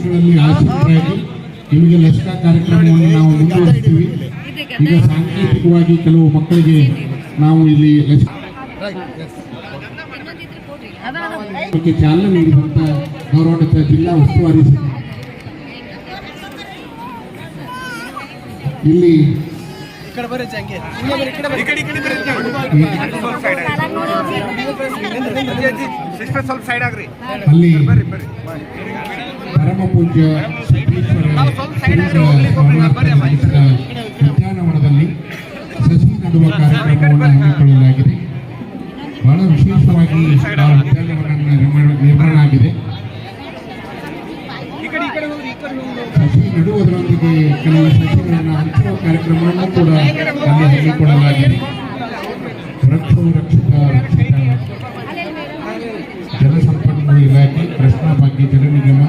ಕೆಲಸಗಳಲ್ಲಿ ಆಸಕ್ತರಾಗಿ ನಿಮಗೆ ಲಸಿಕಾ ಕಾರ್ಯಕ್ರಮವನ್ನು ನಾವು ಮುಂದುವರಿಸ್ತೀವಿ. ಈಗ ಸಾಂಕೇತಿಕವಾಗಿ ಕೆಲವು ಮಕ್ಕಳಿಗೆ ನಾವು ಇಲ್ಲಿ ಲಸಿಕೆ ಚಾಲನೆ ನೀಡಿದಂತ ಗೌರವಾನ್ವಿತ ಜಿಲ್ಲಾ ಉಸ್ತುವಾರಿ ಇಲ್ಲಿ ಅಲ್ಲಿ ಪರಮ ಪೂಜ್ಯ ಉದ್ಯಾನವನದಲ್ಲಿ ಸಸಿ ನೆಡುವ ಕಾರ್ಯಕ್ರಮವನ್ನು ಹಮ್ಮಿಕೊಳ್ಳಲಾಗಿದೆ. ಬಹಳ ವಿಶೇಷವಾಗಿ ಉದ್ಯಾನವನ ನಿರ್ಮಾಣ ಆಗಿದೆ. ಸಸಿ ನೆಡುವುದರೊಂದಿಗೆ ಕೆಲವು ಸಸಿಗಳನ್ನು ಹಂಚುವ ಕಾರ್ಯಕ್ರಮವನ್ನು ಕೂಡ ಅಲ್ಲಿ ಹಮ್ಮಿಕೊಳ್ಳಲಾಗಿದೆ. ವೃಕ್ಷವು ರಕ್ಷಿತ ಜಲಸಂಪನ್ಮೂಲ ಇಲಾಖೆ, ಕೃಷ್ಣಾ ಭಾಗ್ಯ ಜಲ ನಿಗಮ,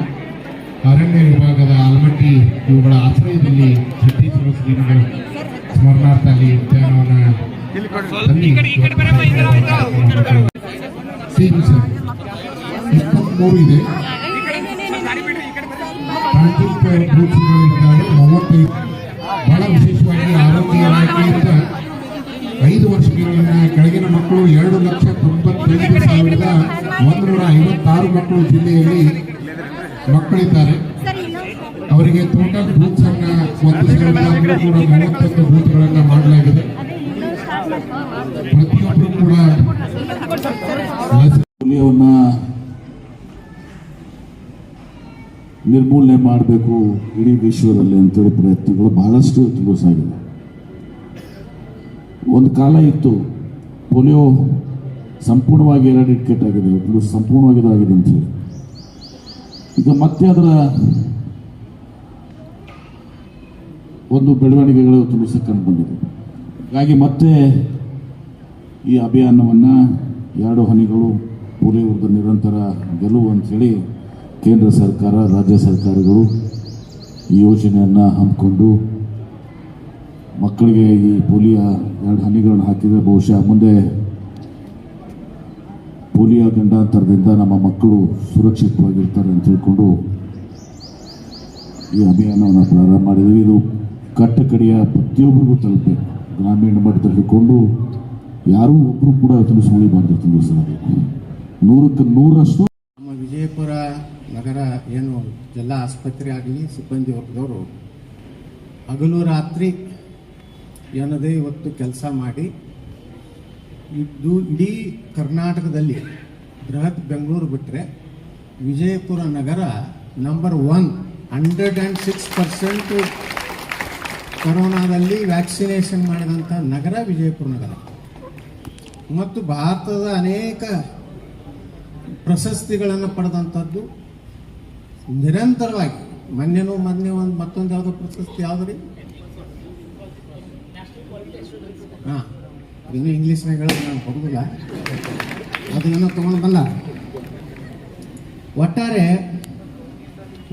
ಅರಣ್ಯ ವಿಭಾಗದ ಆಲಮಟ್ಟಿ ಇವುಗಳ ಆಶ್ರಯದಲ್ಲಿ ಸಿದ್ದೇಶ್ವರ ಶ್ರೀಗಳ ಸ್ಮರಣಾರ್ಥ ಅಲ್ಲಿ ಉದ್ಯಾನವನ 23 ಇದೆ. 35 ಬಹಳ ವಿಶೇಷವಾಗಿ ಆರೋಗ್ಯ ಇಲಾಖೆಯಿಂದ 5 ವರ್ಷಗಳಿಂದ ಕೆಳಗಿನ ಮಕ್ಕಳು 2,95,156 ಮಕ್ಕಳು ಜಿಲ್ಲೆಯಲ್ಲಿ ಮಕ್ಕಳಿದ್ದಾರೆ. ಅವರಿಗೆ ಟೋಟಲ್ ಬೂತ್ಸ್ ಅನ್ನ 1,331 ಬೂತ್ಗಳನ್ನು ಮಾಡಲಾಗಿದೆ. ಪ್ರತಿಯೊಬ್ಬರು ಕೂಡ ಪೋಲಿಯೋವನ್ನ ನಿರ್ಮೂಲನೆ ಮಾಡಬೇಕು ಇಡೀ ವಿಶ್ವದಲ್ಲಿ ಅಂತೇಳಿ ಪ್ರಯತ್ನಗಳು ಬಹಳಷ್ಟು ಸಾಗಿವೆ. ಒಂದು ಕಾಲ ಇತ್ತು ಪೋಲಿಯೋ ಸಂಪೂರ್ಣವಾಗಿ ಎರಾಡಿಕೇಟ್ ಆಗಿದೆ, ಸಂಪೂರ್ಣವಾಗಿ ಇದಾಗಿದೆ ಅಂತೇಳಿ. ಈಗ ಮತ್ತೆ ಅದರ ಒಂದು ಬೆಳವಣಿಗೆಗಳು ಕಂಡು ಬಂದಿದೆ. ಹಾಗಾಗಿ ಮತ್ತೆ ಈ ಅಭಿಯಾನವನ್ನು 2 ಹನಿಗಳು ಪೋಲಿಯೋ ವಿರುದ್ಧ ನಿರಂತರ ಗೆಲುವು ಅಂಥೇಳಿ ಕೇಂದ್ರ ಸರ್ಕಾರ, ರಾಜ್ಯ ಸರ್ಕಾರಗಳು ಈ ಯೋಜನೆಯನ್ನು ಹಮ್ಮಿಕೊಂಡು ಮಕ್ಕಳಿಗೆ ಈ ಪೋಲಿಯೋ 2 ಹನಿಗಳನ್ನು ಹಾಕಿದರೆ ಬಹುಶಃ ಮುಂದೆ ಪೋಲಿಯೋ ಗಂಡಾಂತರದಿಂದ ನಮ್ಮ ಮಕ್ಕಳು ಸುರಕ್ಷಿತವಾಗಿರ್ತಾರೆ ಅಂತ ತಿಳ್ಕೊಂಡು ಈ ಅಭಿಯಾನವನ್ನು ಪ್ರಾರಂಭ ಮಾಡಿದ್ವಿ. ಇದು ಕಟ್ಟಕಡೆಯ ಪ್ರತಿಯೊಬ್ಬರಿಗೂ ತಲುಪಬೇಕು. ಗ್ರಾಮೀಣ ಮಟ್ಟದಲ್ಲಿ ಹಿಡ್ಕೊಂಡು ಯಾರೂ ಒಬ್ಬರು ಕೂಡ ಸುಳಿಬಾರ್ದು. ತಿಳಿಸೋದು 100ಕ್ಕೆ 100ರಷ್ಟು ನಮ್ಮ ವಿಜಯಪುರ ನಗರ ಏನು ಜಿಲ್ಲಾ ಆಸ್ಪತ್ರೆ ಆಗಲಿ ಸಿಬ್ಬಂದಿ ವರ್ಗದವರು ಹಗಲು ರಾತ್ರಿ ಏನದೇ ಇವತ್ತು ಕೆಲಸ ಮಾಡಿ ಇದು ಇಡೀ ಕರ್ನಾಟಕದಲ್ಲಿ ಬೃಹತ್ ಬೆಂಗಳೂರು ಬಿಟ್ಟರೆ ವಿಜಯಪುರ ನಗರ ನಂಬರ್ 1, 106% ಕೊರೋನಾದಲ್ಲಿ ವ್ಯಾಕ್ಸಿನೇಷನ್ ಮಾಡಿದಂಥ ನಗರ ವಿಜಯಪುರ ನಗರ. ಮತ್ತು ಭಾರತದ ಅನೇಕ ಪ್ರಶಸ್ತಿಗಳನ್ನು ಪಡೆದಂಥದ್ದು ನಿರಂತರವಾಗಿ. ಮೊನ್ನೆ ಮತ್ತೊಂದು ಯಾವುದೋ ಪ್ರಶಸ್ತಿ ಯಾವ್ದು ರೀ? ಹಾಂ, ಇನ್ನೂ ಇಂಗ್ಲೀಷ್ನಾಗ ಹೇಳೋದು ನಾನು ಕೊಡೋದಿಲ್ಲ, ಅದನ್ನು ತೊಗೊಂಡು ಬಂದ. ಒಟ್ಟಾರೆ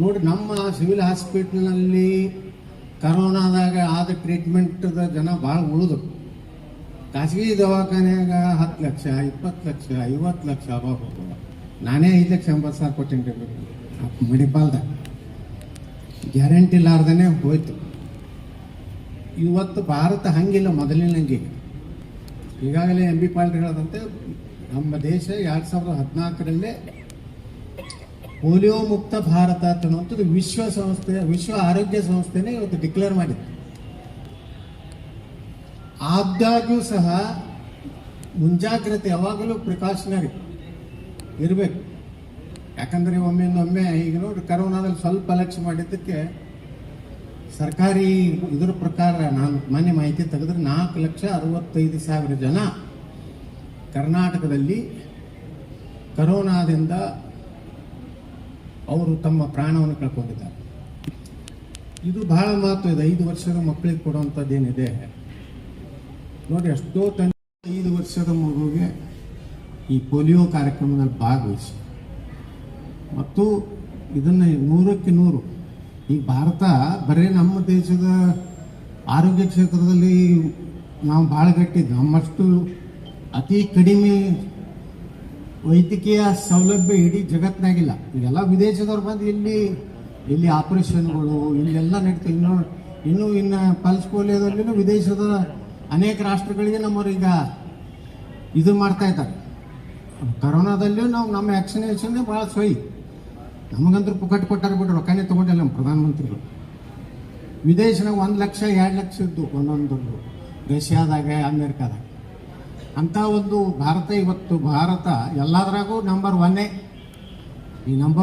ನೋಡಿ, ನಮ್ಮ ಸಿವಿಲ್ ಹಾಸ್ಪಿಟಲ್ನಲ್ಲಿ ಕರೋನಾದಾಗ ಆದ ಟ್ರೀಟ್ಮೆಂಟ್ದ ಜನ ಭಾಳ ಉಳಿದು. ಖಾಸಗಿ ದವಾಖಾನೆಯಾಗ 10 ಲಕ್ಷ, 20 ಲಕ್ಷ, 50 ಲಕ್ಷ ನಾನೇ 5,80,000 ಕೊಟ್ಟಿನಿ ಮಣಿಪಾಲ್ದಾಗ. ಗ್ಯಾರಂಟಿ ಇಲ್ಲಾರ್ದೇ ಹೋಯ್ತು. ಇವತ್ತು ಭಾರತ ಹಂಗಿಲ್ಲ, ಮೊದಲಿನಂಗೆ. ಈಗಾಗಲೇ MB ಪಾಲ್ರಿ ಹೇಳೋದಂತೆ ನಮ್ಮ ದೇಶ 2014ರಲ್ಲೇ ಪೋಲಿಯೋ ಮುಕ್ತ ಭಾರತ ಅನ್ನುವಂಥದ್ದು ವಿಶ್ವ ಆರೋಗ್ಯ ಸಂಸ್ಥೆನೇ ಇವತ್ತು ಡಿಕ್ಲೇರ್ ಮಾಡಿದೆ. ಆದಾಗ್ಯೂ ಸಹ ಮುಂಜಾಗ್ರತೆ ಯಾವಾಗಲೂ ಪ್ರಿಕಾಷನರಿ ಇರಬೇಕು. ಯಾಕಂದರೆ ಒಮ್ಮೆ ಈಗ ನೋಡಿ, ಕರೋನಾದಲ್ಲಿ ಸ್ವಲ್ಪ ಲಕ್ಷ್ಯ ಮಾಡಿದ್ದಕ್ಕೆ ಸರ್ಕಾರಿ ಇದರ ಪ್ರಕಾರ ನಾನು ಮಾನ್ಯ ಮಾಹಿತಿ ತೆಗೆದ್ರೆ 4,65,000 ಜನ ಕರ್ನಾಟಕದಲ್ಲಿ ಕರೋನಾದಿಂದ ಅವರು ತಮ್ಮ ಪ್ರಾಣವನ್ನು ಕಳ್ಕೊಂಡಿದ್ದಾರೆ. ಇದು ಬಹಳ ಮಹತ್ವ ಇದೆ. 5 ವರ್ಷದ ಮಕ್ಕಳಿಗೆ ಕೊಡುವಂಥದ್ದೇನಿದೆ ನೋಡಿ, ಎಷ್ಟೋ 5 ವರ್ಷದ ಮಗುವಿಗೆ ಈ ಪೋಲಿಯೋ ಕಾರ್ಯಕ್ರಮದಲ್ಲಿ ಭಾಗವಹಿಸಿ ಮತ್ತು ಇದನ್ನು 100ಕ್ಕೆ 100 ಈ ಭಾರತ ಬರೀ ನಮ್ಮ ದೇಶದ ಆರೋಗ್ಯ ಕ್ಷೇತ್ರದಲ್ಲಿ ನಾವು ಭಾಳ ಗಟ್ಟಿದ್ದು. ನಮ್ಮಷ್ಟು ಅತಿ ಕಡಿಮೆ ವೈದ್ಯಕೀಯ ಸೌಲಭ್ಯ ಇಡೀ ಜಗತ್ತಿನಾಗಿಲ್ಲ. ಈಗೆಲ್ಲ ವಿದೇಶದವ್ರು ಬಂದು ಇಲ್ಲಿ ಇಲ್ಲಿ ಆಪರೇಷನ್ಗಳು ಇಲ್ಲೆಲ್ಲ ನಡೀತವೆ. ಇನ್ನು ಪಲ್ಸ್ ಪೋಲಿಯೋದಲ್ಲಿನೂ ವಿದೇಶದ ಅನೇಕ ರಾಷ್ಟ್ರಗಳಿಗೆ ನಮ್ಮವ್ರೀಗ ಇದು ಮಾಡ್ತಾ ಇದ್ದಾರೆ. ಕರೋನಾದಲ್ಲಿಯೂ ನಮ್ಮ ವ್ಯಾಕ್ಸಿನೇಷನ್ ಭಾಳ ಸೊಯ್. ನಮಗಂತೂ ಪುಕ್ಕಟ್ಟು ಕೊಟ್ಟಾರೆ ಬಿಟ್ಟು ರೊಕ್ಕನೇ ತೊಗೊಂಡಿಲ್ಲ ನಮ್ಮ ಪ್ರಧಾನಮಂತ್ರಿಗಳು. ವಿದೇಶನಾಗ 1 ಲಕ್ಷ 2 ಲಕ್ಷ ಇದ್ದು ಒಂದೊಂದು ರಷ್ಯಾದಾಗ ಅಮೇರಿಕಾದಾಗ. ಅಂಥ ಒಂದು ಭಾರತ ಇವತ್ತು ಎಲ್ಲದರಾಗೂ ನಂಬರ್ 1. ಈ ನಂಬರ್